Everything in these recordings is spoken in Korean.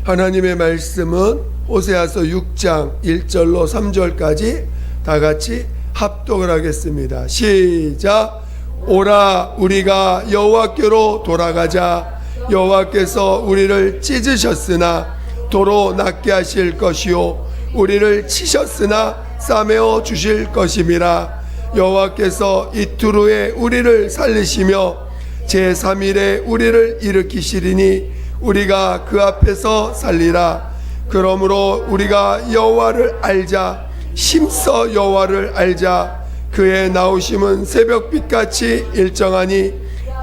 하나님의 말씀은 호세아서 6장 1절로 3절까지 다 같이 합독을 하겠습니다. 시작. 오라 우리가 여호와께로 돌아가자. 여호와께서 우리를 찢으셨으나 도로 낫게 하실 것이요 우리를 치셨으나 싸매어 주실 것임이라. 여호와께서 이틀 후에 우리를 살리시며 제3일에 우리를 일으키시리니 우리가 그 앞에서 살리라. 그러므로 우리가 여호와를 알자. 힘써 여호와를 알자. 그의 나오심은 새벽빛같이 일정하니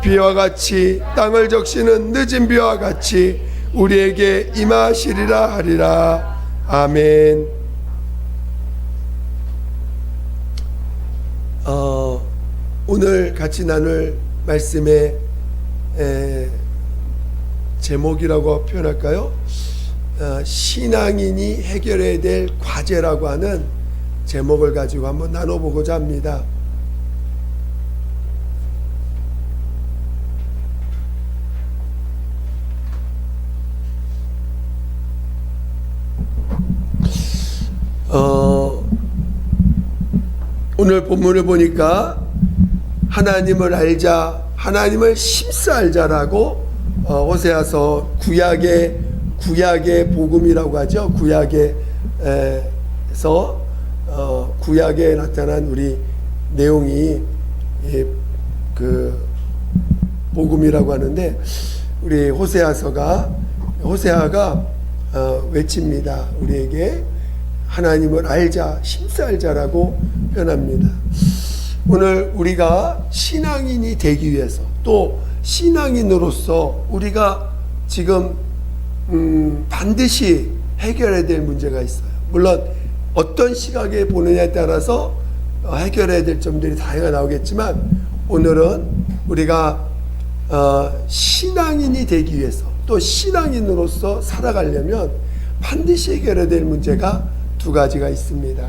비와 같이 땅을 적시는 늦은 비와 같이 우리에게 임하시리라 하리라. 아멘. 오늘 같이 나눌 말씀의 제목이라고 표현할까요? 신앙인이 해결해야 될 과제라고 하는 제목을 가지고 한번 나눠보고자 합니다. 오늘 본문을 보니까 하나님을 알자, 하나님을 힘써 알자라고 호세아서 구약의 복음이라고 하죠. 구약에 나타난 우리 내용이 그 복음이라고 하는데, 우리 호세아가 외칩니다. 우리에게 하나님을 알자, 힘써 알자라고 표현합니다. 오늘 우리가 신앙인이 되기 위해서, 또 신앙인으로서 우리가 지금 반드시 해결해야 될 문제가 있어요. 물론 어떤 시각에 보느냐에 따라서 해결해야 될 점들이 다양하게 나오겠지만, 오늘은 우리가 신앙인이 되기 위해서, 또 신앙인으로서 살아가려면 반드시 해결해야 될 문제가 두 가지가 있습니다.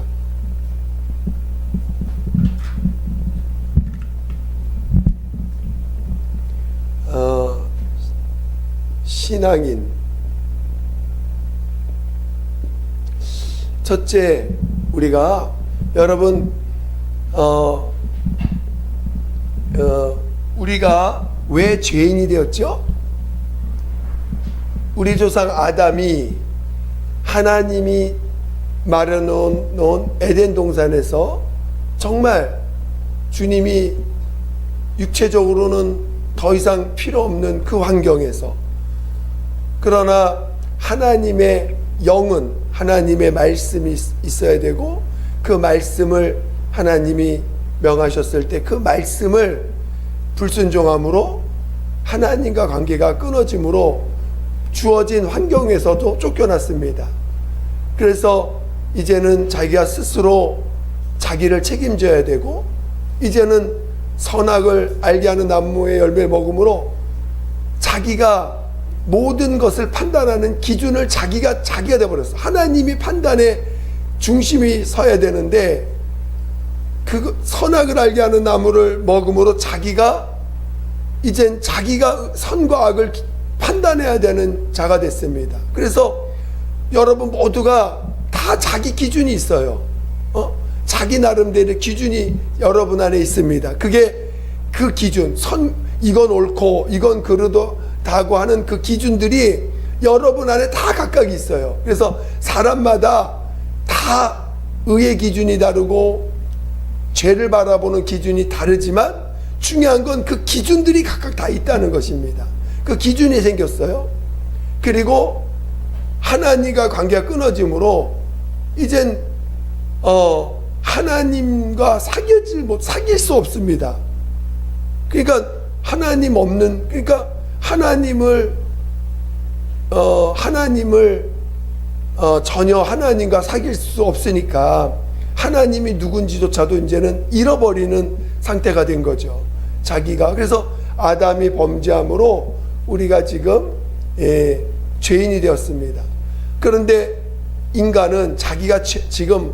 신앙인, 첫째, 우리가 여러분 우리가 왜 죄인이 되었죠? 우리 조상 아담이 하나님이 마련해놓은 에덴 동산에서 정말 주님이 육체적으로는 더 이상 필요 없는 그 환경에서, 그러나 하나님의 영은, 하나님의 말씀이 있어야 되고, 그 말씀을 하나님이 명하셨을 때 그 말씀을 불순종함으로 하나님과 관계가 끊어짐으로 주어진 환경에서도 쫓겨났습니다. 그래서 이제는 자기가 스스로 자기를 책임져야 되고, 이제는 선악을 알게 하는 나무의 열매를 먹음으로 자기가 모든 것을 판단하는 기준을 자기가 되어버렸어. 하나님이 판단의 중심이 서야 되는데, 그 선악을 알게 하는 나무를 먹음으로 이젠 자기가 선과 악을 판단해야 되는 자가 됐습니다. 그래서 여러분 모두가 다 자기 기준이 있어요. 자기 나름대로 기준이 여러분 안에 있습니다. 그게 그 기준, 이건 옳고 이건 그르다고 하는 그 기준들이 여러분 안에 다 각각 있어요. 그래서 사람마다 다 의의 기준이 다르고 죄를 바라보는 기준이 다르지만, 중요한 건 그 기준들이 각각 다 있다는 것입니다. 그 기준이 생겼어요. 그리고 하나님과 관계가 끊어짐으로 이젠 하나님과 사귈 수 없습니다. 그러니까 그러니까 하나님을 전혀 하나님과 사귈 수 없으니까 하나님이 누군지조차도 이제는 잃어버리는 상태가 된 거죠. 그래서 아담이 범죄함으로 우리가 지금 죄인이 되었습니다. 그런데 인간은 자기가 지금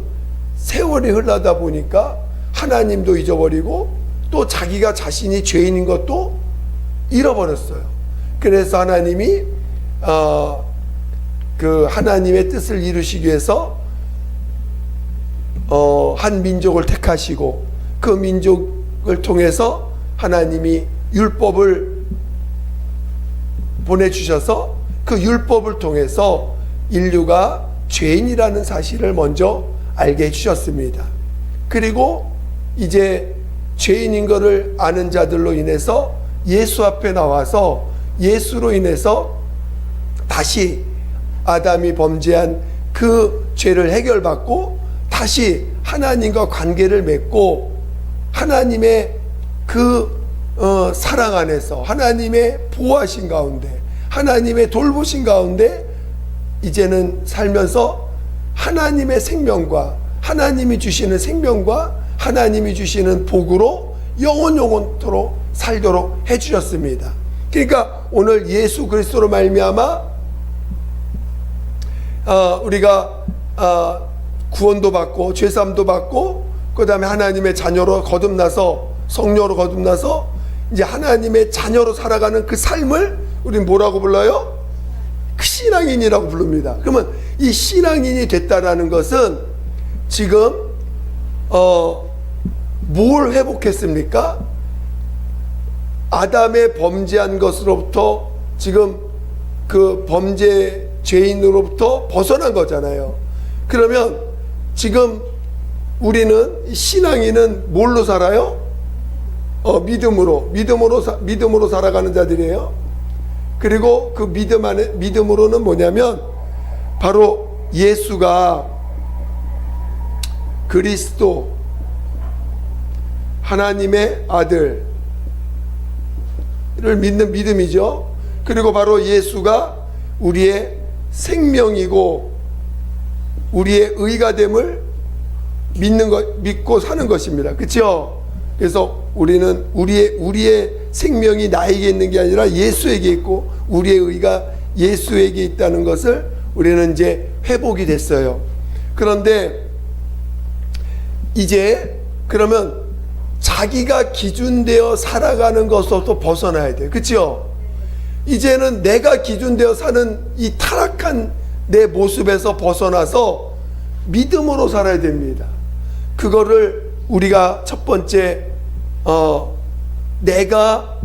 세월이 흘러다 보니까 하나님도 잊어버리고, 또 자기가 자신이 죄인인 것도 잃어버렸어요. 그래서 하나님이 그 하나님의 뜻을 이루시기 위해서 한 민족을 택하시고 그 민족을 통해서 하나님이 율법을 보내주셔서 그 율법을 통해서 인류가 죄인이라는 사실을 먼저 알게 해주셨습니다. 그리고 이제 죄인인 것을 아는 자들로 인해서 예수 앞에 나와서 예수로 인해서 다시 아담이 범죄한 그 죄를 해결받고 다시 하나님과 관계를 맺고 하나님의 그 사랑 안에서 하나님의 보호하신 가운데 하나님의 돌보신 가운데 이제는 살면서 하나님의 생명과 하나님이 주시는 생명과 하나님이 주시는 복으로 영원토록 살도록 해주셨습니다. 그러니까 오늘 예수 그리스도로 말미암아 우리가 구원도 받고 죄사함도 받고 그 다음에 하나님의 자녀로 거듭나서 성녀로 거듭나서 이제 하나님의 자녀로 살아가는 그 삶을 우리는 뭐라고 불러요? 그 신앙인이라고 부릅니다. 그러면 이 신앙인이 됐다라는 것은 지금 뭘 회복했습니까? 아담의 범죄한 것으로부터 지금 그 범죄 죄인으로부터 벗어난 거잖아요. 그러면 지금 우리는 신앙인은 뭘로 살아요? 믿음으로 살아가는 자들이에요. 그리고 그 믿음으로는 뭐냐면 바로 예수가 그리스도 하나님의 아들을 믿는 믿음이죠. 그리고 바로 예수가 우리의 생명이고 우리의 의가 됨을 믿고 사는 것입니다. 그렇죠? 그래서 우리는 우리의 생명이 나에게 있는 게 아니라 예수에게 있고 우리의 의가 예수에게 있다는 것을 우리는 이제 회복이 됐어요. 그런데 이제 그러면 자기가 기준되어 살아가는 것으로부터 벗어나야 돼요. 그렇죠? 이제는 내가 기준되어 사는 이 타락한 내 모습에서 벗어나서 믿음으로 살아야 됩니다. 그거를 우리가 첫 번째 내가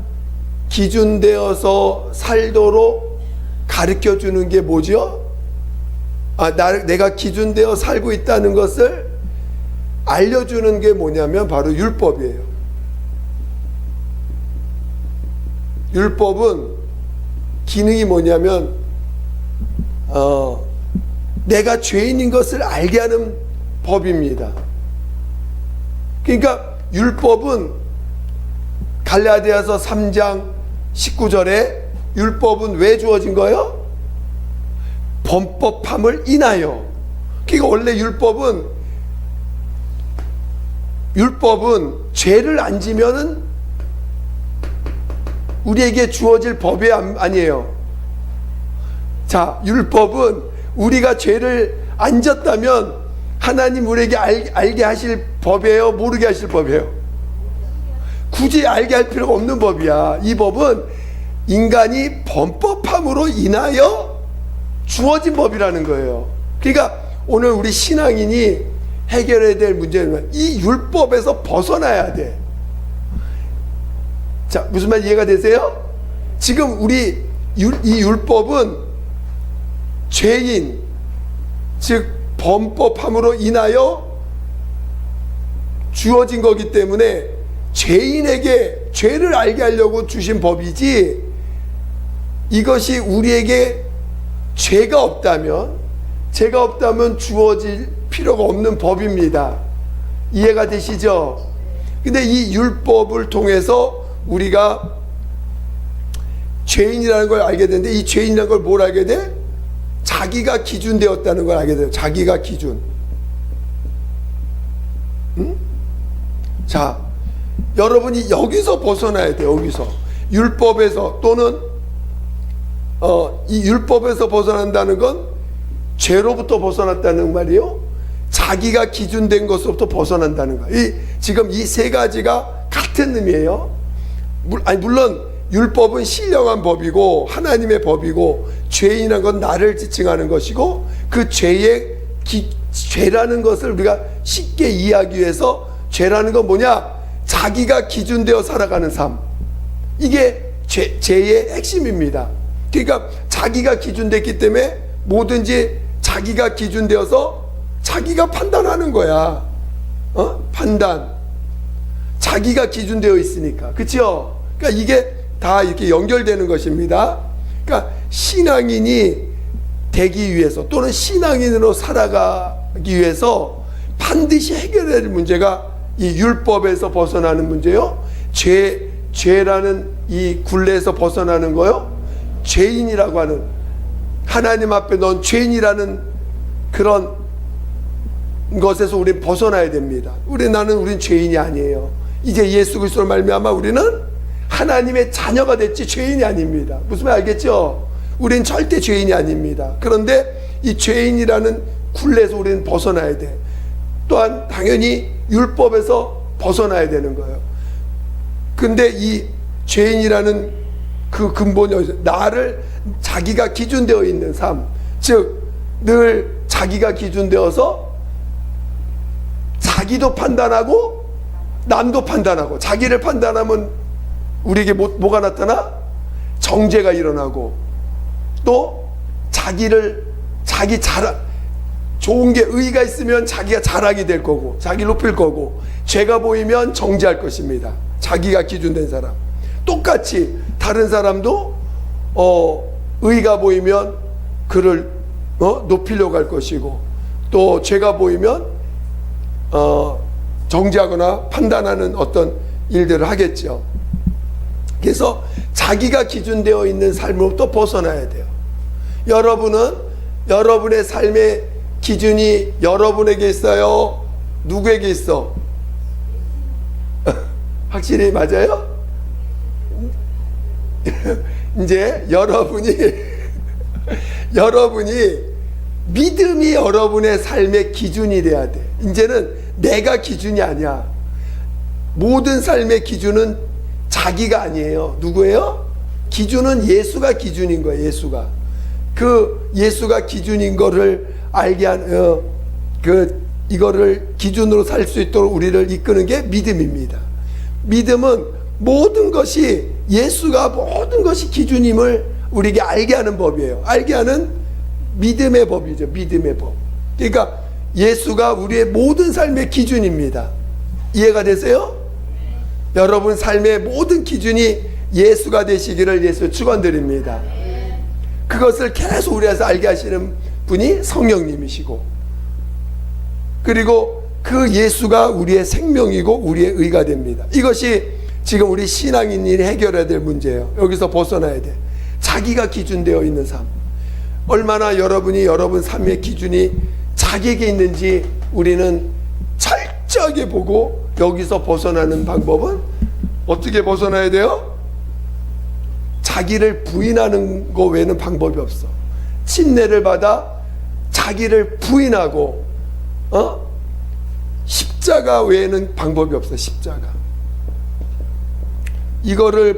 기준되어서 살도록 가르쳐 주는 게 뭐죠? 내가 기준되어 살고 있다는 것을 알려주는 게 뭐냐면 바로 율법이에요. 율법은 기능이 뭐냐면 내가 죄인인 것을 알게 하는 법입니다. 그러니까 율법은 갈라디아서 3장 19절에 율법은 왜 주어진 거예요? 범법함을 인하여. 그러니까 원래 율법은 죄를 안 지면은 우리에게 주어질 법이 아니에요. 자, 율법은 우리가 죄를 안 졌다면 하나님 우리에게 알게 하실 법이에요? 모르게 하실 법이에요? 굳이 알게 할 필요가 없는 법이야. 이 법은 인간이 범법함으로 인하여 주어진 법이라는 거예요. 그러니까 오늘 우리 신앙인이 해결해야 될 문제는 이 율법에서 벗어나야 돼. 자, 무슨 말 이해가 되세요? 지금 이 율법은 죄인, 즉 범법함으로 인하여 주어진 거기 때문에 죄인에게 죄를 알게 하려고 주신 법이지, 이것이 우리에게 죄가 없다면 주어질 필요가 없는 법입니다. 이해가 되시죠? 근데 이 율법을 통해서 우리가 죄인이라는 걸 알게 되는데, 이 죄인이라는 걸 뭘 알게 돼? 자기가 기준되었다는 걸 알게 돼요. 자기가 기준. 응? 자, 여러분이 여기서 벗어나야 돼요. 여기서 율법에서, 또는 이 율법에서 벗어난다는 건 죄로부터 벗어났다는 말이에요. 자기가 기준된 것으로부터 벗어난다는 거예요. 지금 이 세 가지가 같은 의미예요. 물론 율법은 신령한 법이고 하나님의 법이고, 죄인이라는 건 나를 지칭하는 것이고, 그 죄라는 것을 우리가 쉽게 이해하기 위해서, 죄라는 건 뭐냐? 자기가 기준되어 살아가는 삶. 이게 죄의 핵심입니다. 그러니까 자기가 기준됐기 때문에 뭐든지 자기가 기준되어서 자기가 판단하는 거야. 판단. 자기가 기준되어 있으니까. 그렇죠? 그러니까 이게 다 이렇게 연결되는 것입니다. 그러니까 신앙인이 되기 위해서, 또는 신앙인으로 살아가기 위해서 반드시 해결해야 될 문제가 이 율법에서 벗어나는 문제요, 죄라는 이 굴레에서 벗어나는 거요, 죄인이라고 하는, 하나님 앞에 넌 죄인이라는 그런 것에서 우리는 벗어나야 됩니다. 우린 죄인이 아니에요. 이제 예수 그리스도로 말미암아 우리는 하나님의 자녀가 됐지 죄인이 아닙니다. 무슨 말 알겠죠? 우린 절대 죄인이 아닙니다. 그런데 이 죄인이라는 굴레에서 우리는 벗어나야 돼. 또한 당연히 율법에서 벗어나야 되는 거예요. 근데 이 죄인이라는 그 근본이 나를 자기가 기준되어 있는 삶, 즉 늘 자기가 기준되어서 자기도 판단하고 남도 판단하고, 자기를 판단하면 우리에게 뭐가 나타나? 정죄가 일어나고, 또 자기 좋은 게 의의가 있으면 자기가 자랑이 될 거고, 자기 높일 거고, 죄가 보이면 정죄할 것입니다. 자기가 기준된 사람. 똑같이 다른 사람도 의의가 보이면 그를 높이려고 할 것이고, 또 죄가 보이면 정죄하거나 판단하는 어떤 일들을 하겠죠. 그래서 자기가 기준되어 있는 삶으로부터 벗어나야 돼요. 여러분은 여러분의 삶의 기준이 여러분에게 있어요? 누구에게 있어? 확실히 맞아요? 이제 여러분이 믿음이 여러분의 삶의 기준이 돼야 돼. 이제는 내가 기준이 아니야. 모든 삶의 기준은 자기가 아니에요. 누구예요? 기준은 예수가 기준인 거예요. 예수가. 그 예수가 기준인 거를 알게 이거를 기준으로 살 수 있도록 우리를 이끄는 게 믿음입니다. 믿음은 모든 것이, 예수가 모든 것이 기준임을 우리에게 알게 하는 법이에요. 알게 하는 믿음의 법이죠. 믿음의 법. 그러니까 예수가 우리의 모든 삶의 기준입니다. 이해가 되세요? 여러분 삶의 모든 기준이 예수가 되시기를 예수 축원드립니다. 그것을 계속 우리에서 알게 하시는 분이 성령님이시고, 그리고 그 예수가 우리의 생명이고 우리의 의가 됩니다. 이것이 지금 우리 신앙인이 해결해야 될 문제예요. 여기서 벗어나야 돼. 자기가 기준되어 있는 삶. 얼마나 여러분이 여러분 삶의 기준이 자기에게 있는지 우리는 철저하게 보고, 여기서 벗어나는 방법은 어떻게 벗어나야 돼요? 자기를 부인하는 거 외에는 방법이 없어. 침례를 받아 자기를 부인하고 십자가 외에는 방법이 없어. 십자가. 이거를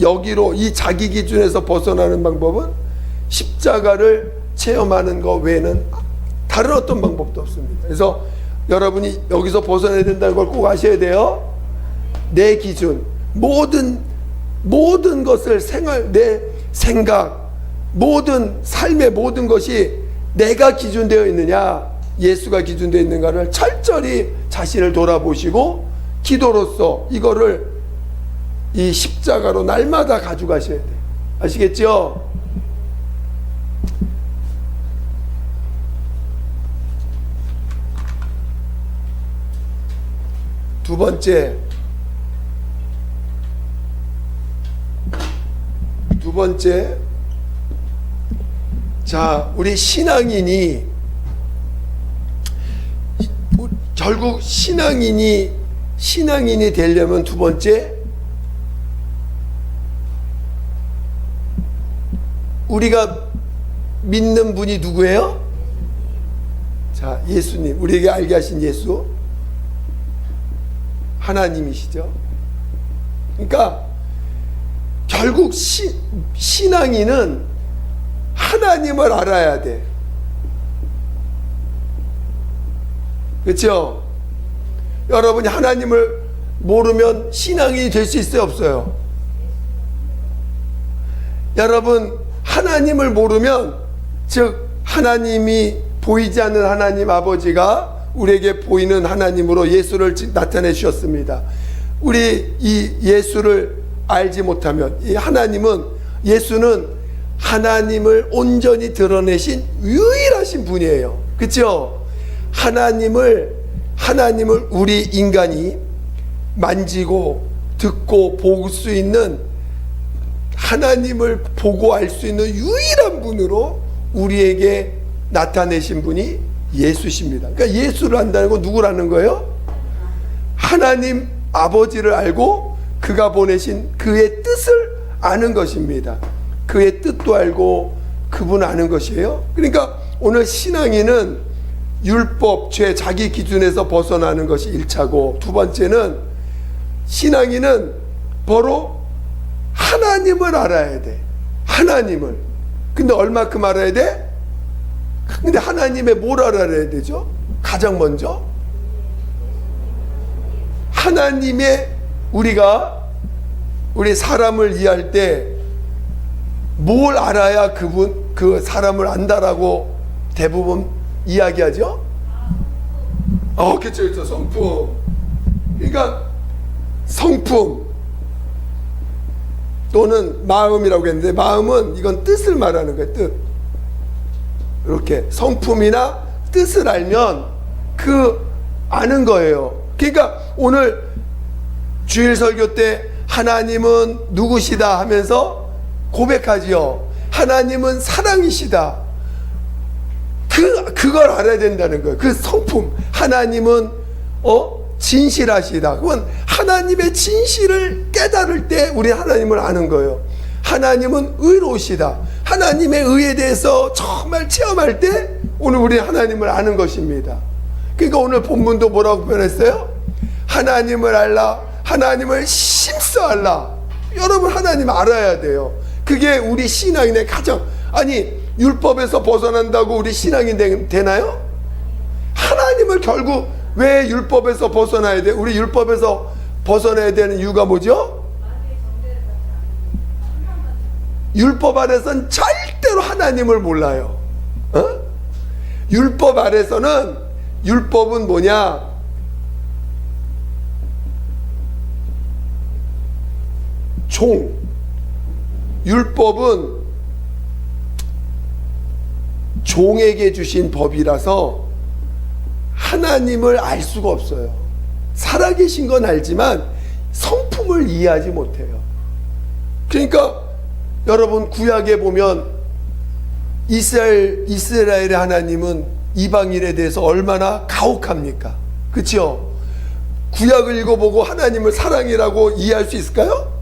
여기로 이 자기 기준에서 벗어나는 방법은 십자가를 체험하는 것 외에는 다른 어떤 방법도 없습니다. 그래서 여러분이 여기서 벗어나야 된다는 걸 꼭 아셔야 돼요. 내 기준, 모든 것을 내 생각, 모든 삶의 모든 것이 내가 기준되어 있느냐, 예수가 기준되어 있는가를 철저히 자신을 돌아보시고, 기도로서 이거를 이 십자가로 날마다 가져가셔야 돼요. 아시겠죠? 두 번째, 자, 우리 신앙인이 결국 신앙인이 되려면 두 번째, 우리가 믿는 분이 누구예요? 자, 예수님. 우리에게 알게 하신 예수. 하나님이시죠. 그러니까 결국 신앙인은 하나님을 알아야 돼. 그렇죠? 여러분이 하나님을 모르면 신앙이 될 수 있어요, 없어요? 여러분, 하나님을 모르면, 즉 하나님이 보이지 않는 하나님 아버지가 우리에게 보이는 하나님으로 예수를 나타내 주셨습니다. 우리 이 예수를 알지 못하면, 이 하나님은, 예수는 하나님을 온전히 드러내신 유일하신 분이에요. 그렇죠? 하나님을 우리 인간이 만지고 듣고 볼 수 있는, 하나님을 보고 알 수 있는 유일한 분으로 우리에게 나타내신 분이 예수십니다. 그러니까 예수를 안다는 건 누구를 아는 거예요? 하나님 아버지를 알고 그가 보내신 그의 뜻을 아는 것입니다. 그의 뜻도 알고 그분을 아는 것이에요. 그러니까 오늘 신앙인은 율법, 죄, 자기 기준에서 벗어나는 것이 1차고, 두 번째는 신앙인은 바로 하나님을 알아야 돼. 하나님을. 근데 얼마큼 알아야 돼? 근데 하나님의 뭘 알아야 되죠? 가장 먼저 하나님의, 우리 사람을 이해할 때 뭘 알아야 그 사람을 안다라고 대부분 이야기하죠? 그렇죠. 성품. 그러니까 성품 또는 마음이라고 했는데, 마음은 이건 뜻을 말하는 거예요. 뜻. 이렇게 성품이나 뜻을 알면 아는 거예요. 그러니까 오늘 주일 설교 때 하나님은 누구시다 하면서 고백하지요. 하나님은 사랑이시다. 그걸 알아야 된다는 거예요. 그 성품. 하나님은 진실하시다. 그건 하나님의 진실을 깨달을 때 우리 하나님을 아는 거예요. 하나님은 의로우시다. 하나님의 의에 대해서 정말 체험할 때 오늘 우리 하나님을 아는 것입니다. 그러니까 오늘 본문도 뭐라고 표현했어요? 하나님을 알라, 하나님을 심써 알라. 여러분, 하나님 알아야 돼요. 그게 우리 신앙인의 가장, 율법에서 벗어난다고 우리 신앙이 되나요? 하나님을 결국 왜 율법에서 벗어나야 돼? 우리 율법에서 벗어나야 되는 이유가 뭐죠? 율법 아래서는 절대로 하나님을 몰라요. 율법 아래서는, 율법은 뭐냐? 율법은 종에게 주신 법이라서 하나님을 알 수가 없어요. 살아계신 건 알지만 성품을 이해하지 못해요. 그러니까 여러분, 구약에 보면 이스라엘의 하나님은 이방인에 대해서 얼마나 가혹합니까? 그렇죠? 구약을 읽어보고 하나님을 사랑이라고 이해할 수 있을까요?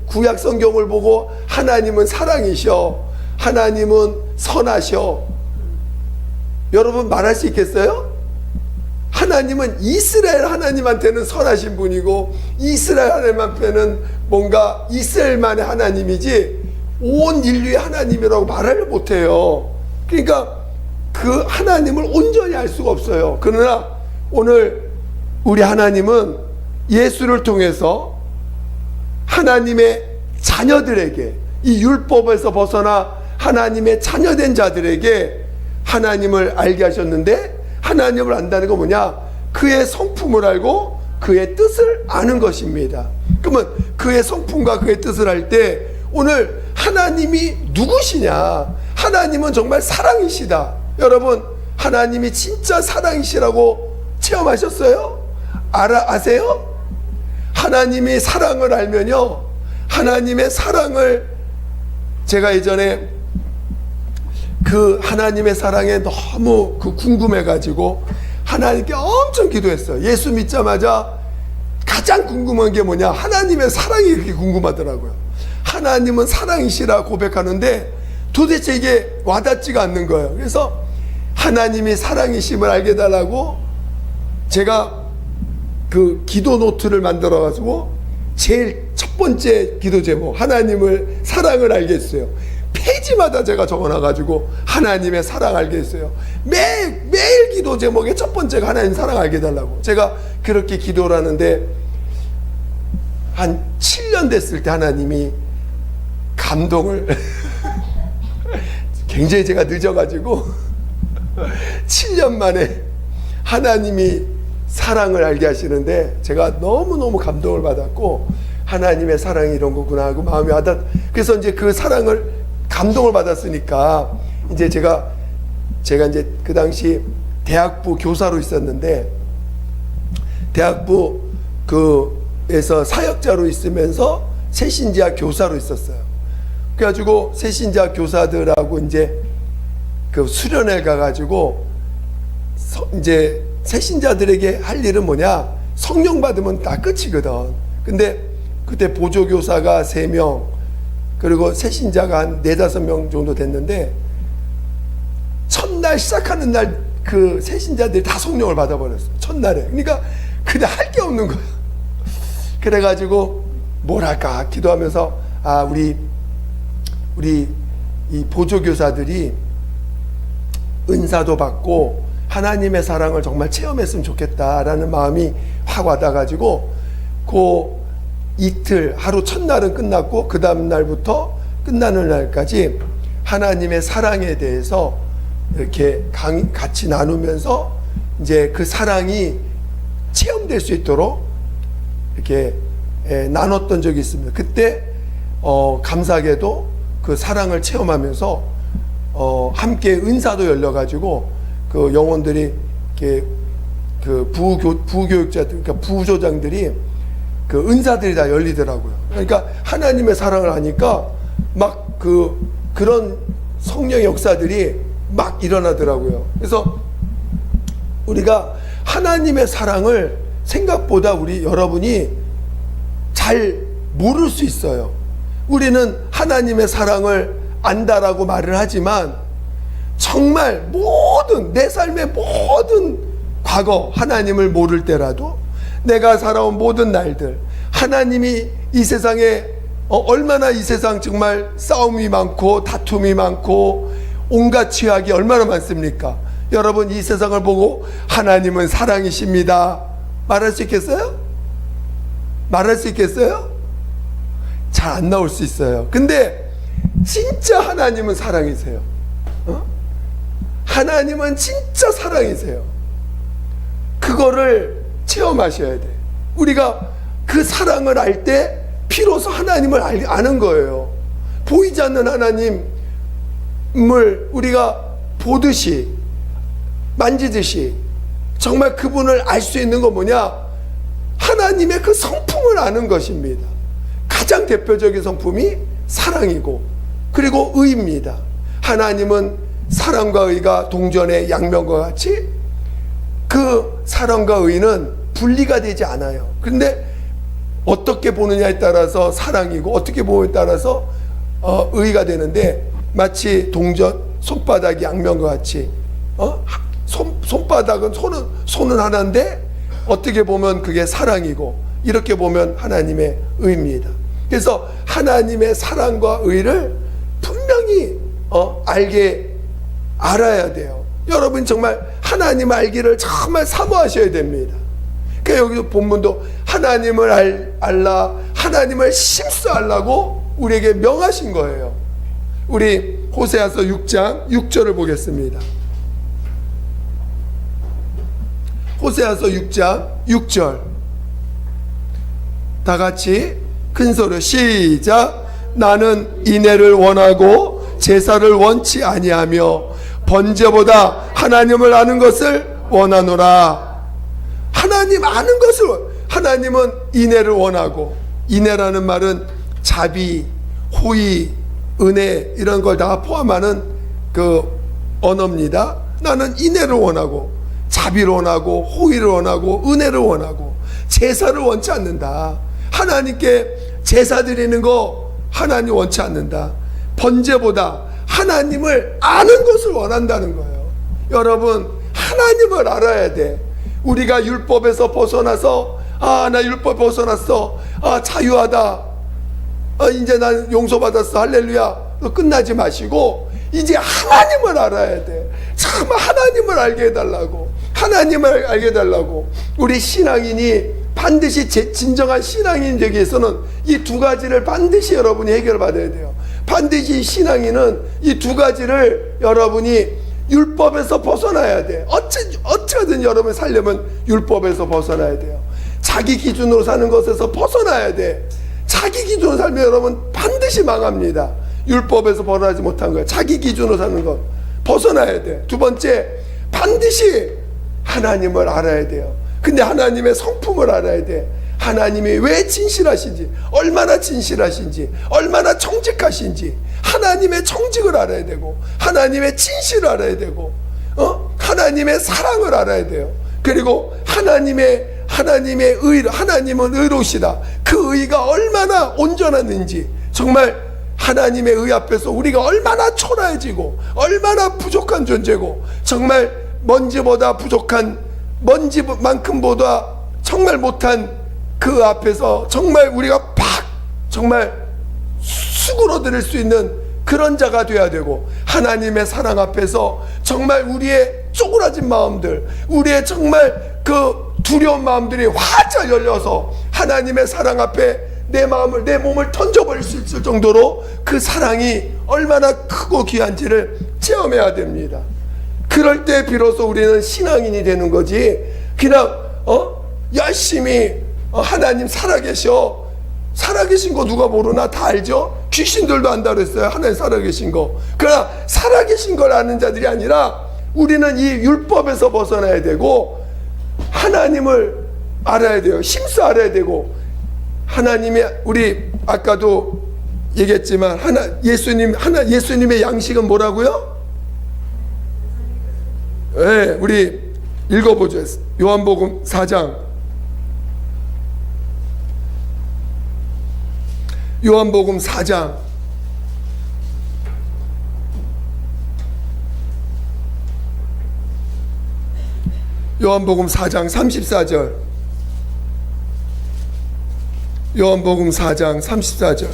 구약 성경을 보고 하나님은 사랑이셔, 하나님은 선하셔, 여러분 말할 수 있겠어요? 하나님은 이스라엘 하나님한테는 선하신 분이고, 이스라엘 하나님한테는 뭔가 이스라엘만의 하나님이지 온 인류의 하나님이라고 말을 못해요. 그러니까 그 하나님을 온전히 알 수가 없어요. 그러나 오늘 우리 하나님은 예수를 통해서 하나님의 자녀들에게, 이 율법에서 벗어나 하나님의 자녀된 자들에게 하나님을 알게 하셨는데, 하나님을 안다는 건 뭐냐? 그의 성품을 알고 그의 뜻을 아는 것입니다. 그러면 그의 성품과 그의 뜻을 알 때 오늘 하나님이 누구시냐? 하나님은 정말 사랑이시다. 여러분, 하나님이 진짜 사랑이시라고 체험하셨어요? 아세요? 하나님이 사랑을 알면요, 하나님의 사랑을, 제가 예전에 그 하나님의 사랑에 너무 궁금해가지고 하나님께 엄청 기도했어요. 예수 믿자마자 가장 궁금한 게 뭐냐? 하나님의 사랑이 그렇게 궁금하더라고요. 하나님은 사랑이시라 고백하는데 도대체 이게 와닿지가 않는 거예요. 그래서 하나님이 사랑이심을 알게 해달라고 제가 그 기도 노트를 만들어 가지고 제일 첫 번째 기도 제목, 하나님을 사랑을 알게 했어요. 페이지마다 제가 적어놔가지고 하나님의 사랑 알게 했어요. 매일 기도 제목에 첫 번째가 하나님 사랑 알게 해달라고. 제가 그렇게 기도를 하는데 한 7년 됐을 때 하나님이 감동을 굉장히 제가 늦어가지고 7년 만에 하나님이 사랑을 알게 하시는데 제가 너무너무 감동을 받았고, 하나님의 사랑이 이런 거구나 하고 마음이 와닿. 그래서 이제 그 사랑을, 감동을 받았으니까 이제 제가 이제 그 당시 대학부 교사로 있었는데, 대학부 그에서 사역자로 있으면서 새신자 교사로 있었어요. 그래가지고 새신자 교사들하고 이제 그 수련회 가가지고 이제 새신자들에게 할 일은 뭐냐, 성령 받으면 다 끝이거든. 근데 그때 보조교사가 3명, 그리고 새신자가 한 4-5명 정도 됐는데, 첫날 시작하는 날 그 새신자들이 다 성령을 받아버렸어, 첫날에. 그러니까 그냥 할 게 없는 거야. 그래가지고 뭘 할까 기도하면서, 우리 이 보조교사들이 은사도 받고 하나님의 사랑을 정말 체험했으면 좋겠다라는 마음이 확 와닿아가지고, 그 이틀, 하루 첫날은 끝났고 그 다음 날부터 끝나는 날까지 하나님의 사랑에 대해서 이렇게 같이 나누면서 이제 그 사랑이 체험될 수 있도록 이렇게 나눴던 적이 있습니다. 그때 감사하게도 그 사랑을 체험하면서 함께 은사도 열려가지고 그 영혼들이 이렇게 그 부교육자들, 그러니까 부조장들이 그 은사들이 다 열리더라고요. 그러니까 하나님의 사랑을 하니까 막 그런 성령의 역사들이 막 일어나더라고요. 그래서 우리가 하나님의 사랑을 생각보다 여러분이 잘 모를 수 있어요. 우리는 하나님의 사랑을 안다라고 말을 하지만, 정말 내 삶의 모든 과거, 하나님을 모를 때라도 내가 살아온 모든 날들, 하나님이 이 세상에 얼마나, 이 세상 정말 싸움이 많고 다툼이 많고 온갖 죄악이 얼마나 많습니까? 여러분, 이 세상을 보고 하나님은 사랑이십니다 말할 수 있겠어요? 말할 수 있겠어요? 잘 안 나올 수 있어요. 근데 진짜 하나님은 사랑이세요. 하나님은 진짜 사랑이세요. 그거를 체험하셔야 돼. 우리가 그 사랑을 알 때 비로소 하나님을 아는 거예요. 보이지 않는 하나님을 우리가 보듯이, 만지듯이 정말 그분을 알 수 있는 건 뭐냐? 하나님의 그 성품을 아는 것입니다. 가장 대표적인 성품이 사랑이고, 그리고 의입니다. 하나님은 사랑과 의가 동전의 양면과 같이, 그 사랑과 의는 분리가 되지 않아요. 그런데 어떻게 보느냐에 따라서 사랑이고, 어떻게 보느냐에 따라서 의가 되는데, 마치 동전 손바닥이 양면과 같이, 손바닥은 손은 하나인데 어떻게 보면 그게 사랑이고, 이렇게 보면 하나님의 의입니다. 그래서 하나님의 사랑과 의를 분명히 알아야 돼요. 여러분 정말 하나님 알기를 정말 사모하셔야 됩니다. 그러니까 여기서 본문도 하나님을 알라, 하나님을 심수하려고 우리에게 명하신 거예요. 우리 호세아서 6장 6절을 보겠습니다. 호세아서 6장 6절, 다 같이 큰 소리로 시작. 나는 인애를 원하고 제사를 원치 아니하며 번제보다 하나님을 아는 것을 원하노라. 하나님 아는 것을, 하나님은 인애를 원하고, 인애라는 말은 자비, 호의, 은혜 이런 걸 다 포함하는 그 언어입니다. 나는 인애를 원하고, 자비를 원하고, 호의를 원하고, 은혜를 원하고, 제사를 원치 않는다. 하나님께 제사 드리는 거 하나님 원치 않는다. 번제보다 하나님을 아는 것을 원한다는 거예요. 여러분, 하나님을 알아야 돼. 우리가 율법에서 벗어나서, 나 율법 벗어났어, 자유하다, 이제 난 용서받았어, 할렐루야, 끝나지 마시고 이제 하나님을 알아야 돼. 정말 하나님을 알게 해달라고. 하나님을 알게 해달라고. 우리 신앙인이 반드시 진정한 신앙인 되기 위해서는 이 두 가지를 반드시 여러분이 해결받아야 돼요. 반드시 신앙인은 이 두 가지를 여러분이 율법에서 벗어나야 돼. 어찌든 여러분 살려면 율법에서 벗어나야 돼요. 자기 기준으로 사는 것에서 벗어나야 돼. 자기 기준으로 살면 여러분 반드시 망합니다. 율법에서 벗어나지 못한 거예요. 자기 기준으로 사는 것 벗어나야 돼. 두 번째, 반드시 하나님을 알아야 돼요. 근데 하나님의 성품을 알아야 돼. 하나님이 왜 진실하신지, 얼마나 진실하신지, 얼마나 정직하신지, 하나님의 정직을 알아야 되고, 하나님의 진실을 알아야 되고, 하나님의 사랑을 알아야 돼요. 그리고 하나님의 하나님은 의로우시다. 그 의가 얼마나 온전한지, 정말 하나님의 의 앞에서 우리가 얼마나 초라해지고 얼마나 부족한 존재고, 정말 먼지보다 부족한, 먼지만큼보다 정말 못한 그 앞에서 정말 우리가 정말 수그러들 수 있는 그런 자가 되어야 되고, 하나님의 사랑 앞에서 정말 우리의 쪼그라진 마음들, 우리의 정말 그 두려운 마음들이 활짝 열려서 하나님의 사랑 앞에 내 몸을 던져버릴 수 있을 정도로 그 사랑이 얼마나 크고 귀한지를 체험해야 됩니다. 그럴 때 비로소 우리는 신앙인이 되는 거지. 그냥 열심히 하나님 살아계셔, 살아계신 거 누가 모르나? 다 알죠? 귀신들도 안다 그랬어요. 하나님 살아계신 거. 그러나 살아계신 걸 아는 자들이 아니라 우리는 이 율법에서 벗어나야 되고 하나님을 알아야 돼요. 힘써 알아야 되고, 하나님의, 우리 아까도 얘기했지만 예수님의 양식은 뭐라고요? 네, 우리 읽어보죠. 요한복음 4장. 요한복음 4장. 요한복음 4장 34절. 요한복음 4장 34절.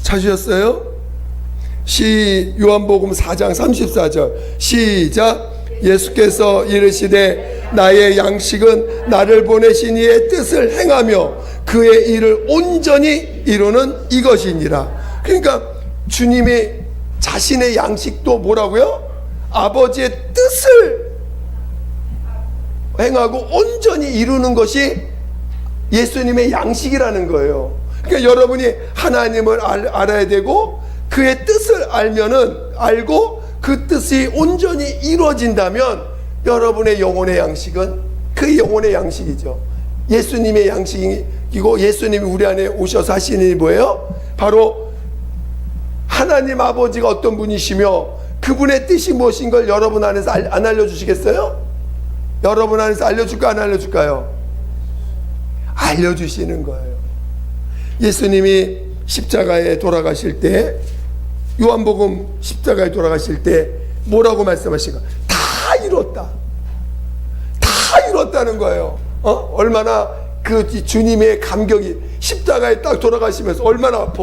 찾으셨어요? 요한복음 4장 34절 시작. 예수께서 이르시되 나의 양식은 나를 보내신 이의 뜻을 행하며 그의 일을 온전히 이루는 이것이니라. 그러니까 주님이 자신의 양식도 뭐라고요? 아버지의 뜻을 행하고 온전히 이루는 것이 예수님의 양식이라는 거예요. 그러니까 여러분이 하나님을 알아야 되고 그의 뜻을 알고 그 뜻이 온전히 이루어진다면 여러분의 영혼의 양식은 그 영혼의 양식이죠. 예수님의 양식이고, 예수님이 우리 안에 오셔서 하시는 일이 뭐예요? 바로 하나님 아버지가 어떤 분이시며 그분의 뜻이 무엇인 걸 여러분 안에서 안 알려주시겠어요? 여러분 안에서 알려줄까 안 알려줄까요? 알려주시는 거예요. 예수님이 십자가에 돌아가실 때, 요한복음 십자가에 돌아가실 때 뭐라고 말씀하신가? 다 이뤘다. 다 이뤘다는 거예요. 얼마나 그 주님의 감격이, 십자가에 딱 돌아가시면서 얼마나 아파.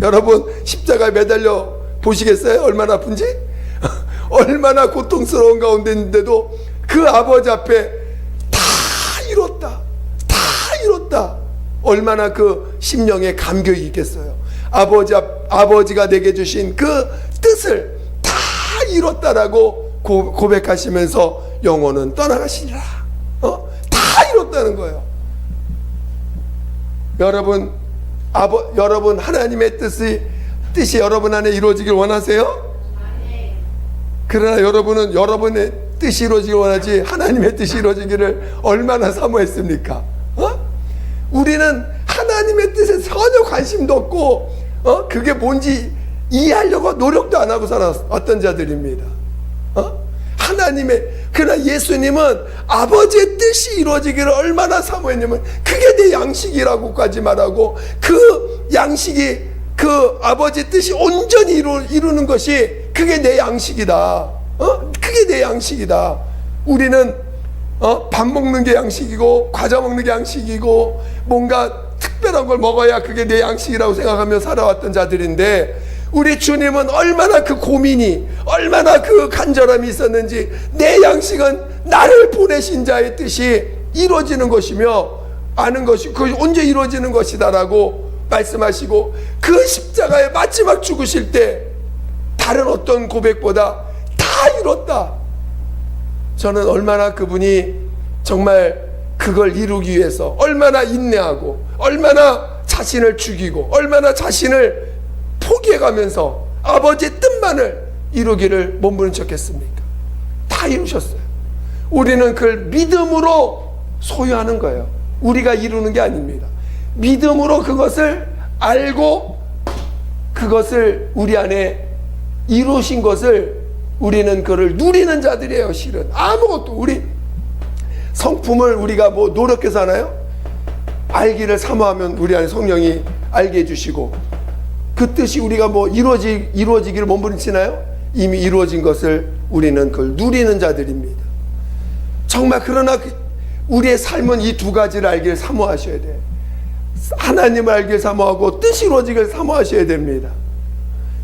여러분 십자가에 매달려 보시겠어요? 얼마나 아픈지? 얼마나 고통스러운 가운데 있는데도 그 아버지 앞에 다 이뤘다. 다 이뤘다. 얼마나 그 심령에 감격이 있겠어요. 아버지가 내게 주신 그 뜻을 다 이뤘다라고 고백하시면서 영혼은 떠나가시리라. 다 이뤘다는 거예요. 여러분 하나님의 뜻이 여러분 안에 이루어지길 원하세요? 그러나 여러분은 여러분의 뜻이 이루어지길 원하지 하나님의 뜻이 이루어지기를 얼마나 사모했습니까? 우리는 하나님의 뜻에 전혀 관심도 없고 그게 뭔지 이해하려고 노력도 안 하고 살아왔던 자들입니다. 그러나 예수님은 아버지의 뜻이 이루어지기를 얼마나 사모했냐면 그게 내 양식이라고까지 말하고, 그 양식이 그 아버지의 뜻이 온전히 이루는 것이 그게 내 양식이다. 그게 내 양식이다. 우리는 밥 먹는 게 양식이고 과자 먹는 게 양식이고 뭔가 특별한 걸 먹어야 그게 내 양식이라고 생각하며 살아왔던 자들인데, 우리 주님은 얼마나 그 고민이, 얼마나 그 간절함이 있었는지, 내 양식은 나를 보내신 자의 뜻이 이루어지는 것이며 아는 것이, 그것이 언제 이루어지는 것이다라고 말씀하시고, 그 십자가의 마지막 죽으실 때 다른 어떤 고백보다 다 이뤘다. 저는 얼마나 그분이 정말 그걸 이루기 위해서 얼마나 인내하고 얼마나 자신을 죽이고 얼마나 자신을 포기해가면서 아버지의 뜻만을 이루기를 몸부림 쳤겠습니까? 다 이루셨어요. 우리는 그걸 믿음으로 소유하는 거예요. 우리가 이루는 게 아닙니다. 믿음으로 그것을 알고 그것을 우리 안에 이루신 것을 우리는 그를 누리는 자들이에요. 실은 아무것도, 우리 성품을 우리가 뭐 노력해서 하나요? 알기를 사모하면 우리 안에 성령이 알게 해주시고, 그 뜻이 우리가 뭐 이루어지기를 몸부림치나요? 이미 이루어진 것을 우리는 그걸 누리는 자들입니다. 정말. 그러나 우리의 삶은 이 두 가지를 알기를 사모하셔야 돼요. 하나님을 알기를 사모하고 뜻이 이루어지기를 사모하셔야 됩니다.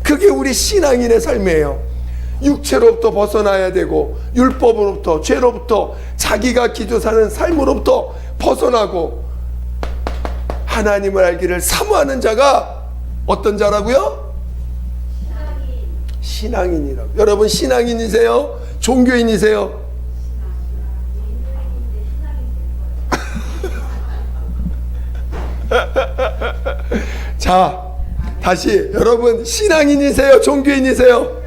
그게 우리 신앙인의 삶이에요. 육체로부터 벗어나야 되고, 율법으로부터, 죄로부터, 자기가 기도 사는 삶으로부터 벗어나고 하나님을 알기를 사모하는 자가 어떤 자라고요? 신앙인이라고. 여러분 신앙인이세요? 종교인이세요? 자, 다시 여러분 신앙인이세요? 종교인이세요?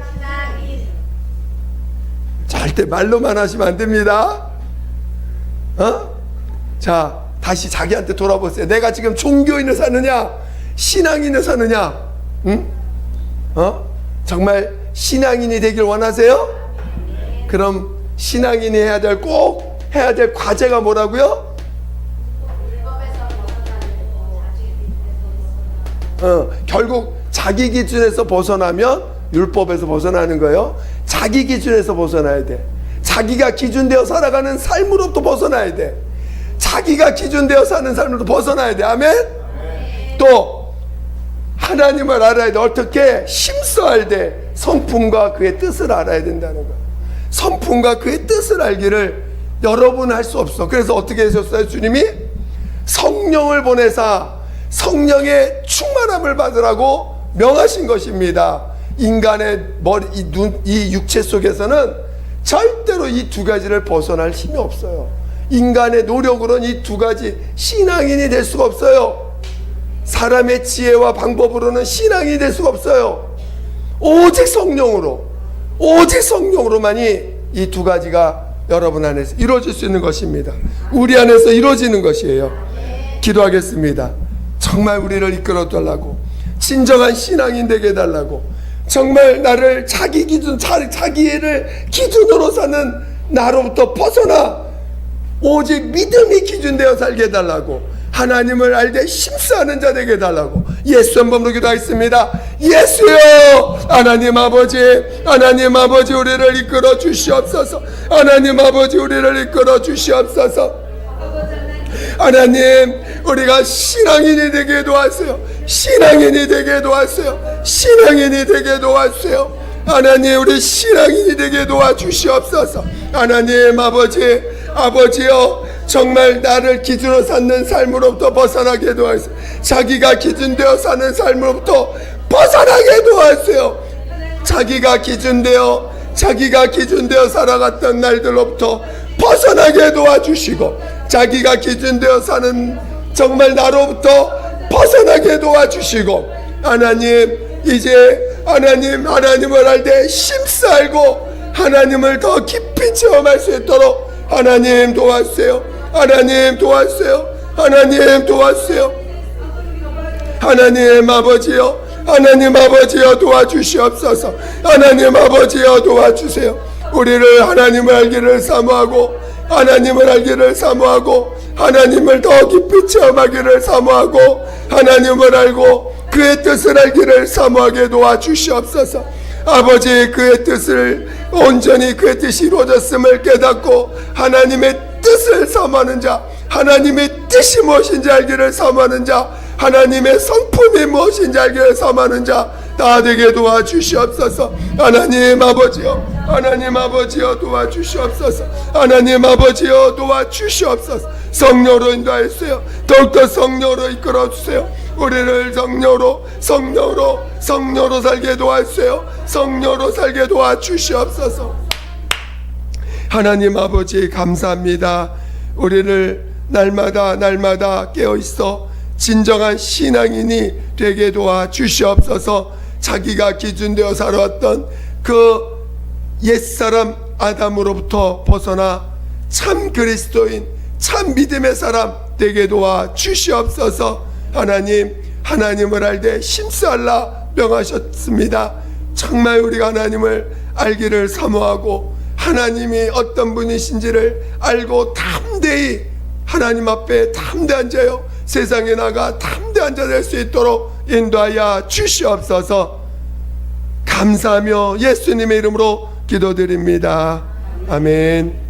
절대 말로만 하시면 안 됩니다. 자, 다시 자기한테 돌아보세요. 내가 지금 종교인을 사느냐 신앙인을 사느냐? 정말 신앙인이 되길 원하세요? 그럼 신앙인이 꼭 해야 될 과제가 뭐라고요? 결국 자기 기준에서 벗어나면 율법에서 벗어나는 거예요. 자기 기준에서 벗어나야 돼. 자기가 기준되어 살아가는 삶으로부터 벗어나야 돼. 자기가 기준되어 사는 삶으로부터 벗어나야 돼. 아멘? 또 하나님을 알아야 돼. 어떻게? 힘써 알되 성품과 그의 뜻을 알아야 된다는 거야. 성품과 그의 뜻을 알기를 여러분은 할 수 없어. 그래서 어떻게 하셨어요? 주님이 성령을 보내사 성령의 충만함을 받으라고 명하신 것입니다. 인간의 머리, 이 육체 속에서는 절대로 이 두 가지를 벗어날 힘이 없어요. 인간의 노력으로는 이 두 가지 신앙인이 될 수가 없어요. 사람의 지혜와 방법으로는 신앙인이 될 수가 없어요. 오직 성령으로만이 이 두 가지가 여러분 안에서 이루어질 수 있는 것입니다. 우리 안에서 이루어지는 것이에요. 기도하겠습니다. 정말 우리를 이끌어 달라고, 진정한 신앙인 되게 해달라고, 정말 나를 자기 기준, 자기를 기준으로 사는 나로부터 벗어나 오직 믿음이 기준되어 살게 해달라고, 하나님을 알되 힘쓰는 자 되게 해달라고 예수 한 번으로 기도하겠습니다. 예수여, 하나님 아버지 우리를 이끌어 주시옵소서. 하나님 아버지 우리를 이끌어 주시옵소서. 하나님, 우리가 신앙인이 되게 도와주세요. 신앙인이 되게 도와주세요. 신앙인이 되게 도와주세요. 하나님, 우리 신앙인이 되게 도와주시옵소서. 하나님 아버지여, 정말 나를 기준으로 삼는 삶으로부터 벗어나게 도와주세요. 자기가 기준되어 사는 삶으로부터 벗어나게 도와주세요. 자기가 기준되어 살아갔던 날들로부터 벗어나게 도와주시고, 자기가 기준되어 사는 정말 나로부터 벗어나게 도와주시고, 하나님, 이제 하나님을 알되 힘써 알고 하나님을 더 깊이 체험할 수 있도록 하나님 도와주세요. 하나님 도와주세요. 하나님 아버지여 도와주시옵소서. 하나님 아버지여 도와주세요. 우리를 하나님을 알기를 사모하고, 하나님을 더 깊이 체험하기를 사모하고, 하나님을 알고 그의 뜻을 알기를 사모하게 도와주시옵소서. 아버지의 그의 뜻을 온전히 그의 뜻이 이루어졌음을 깨닫고 하나님의 뜻을 삼하는 자, 하나님의 뜻이 무엇인지 알기를 삼하는 자, 하나님의 성품이 무엇인지 알기를 삼하는 자 다 되게 도와주시옵소서. 하나님 아버지여, 하나님 아버지여 도와주시옵소서. 하나님 아버지여 도와주시옵소서. 성령으로 인도하였어요. 더욱더 성령으로 이끌어주세요. 우리를 성령으로 살게 도와주세요. 성령으로 살게 도와주시옵소서. 하나님 아버지 감사합니다. 우리를 날마다 깨어있어 진정한 신앙인이 되게 도와주시옵소서. 자기가 기준되어 살아왔던 그 옛사람 아담으로부터 벗어나 참 그리스도인, 참 믿음의 사람 되게 도와주시옵소서. 하나님을 알되 심수알라 명하셨습니다. 정말 우리가 하나님을 알기를 사모하고 하나님이 어떤 분이신지를 알고 담대히 하나님 앞에 담대한 자요 세상에 나가 담대한 자 될 수 있도록 인도하여 주시옵소서. 감사하며 예수님의 이름으로 기도드립니다. 아멘.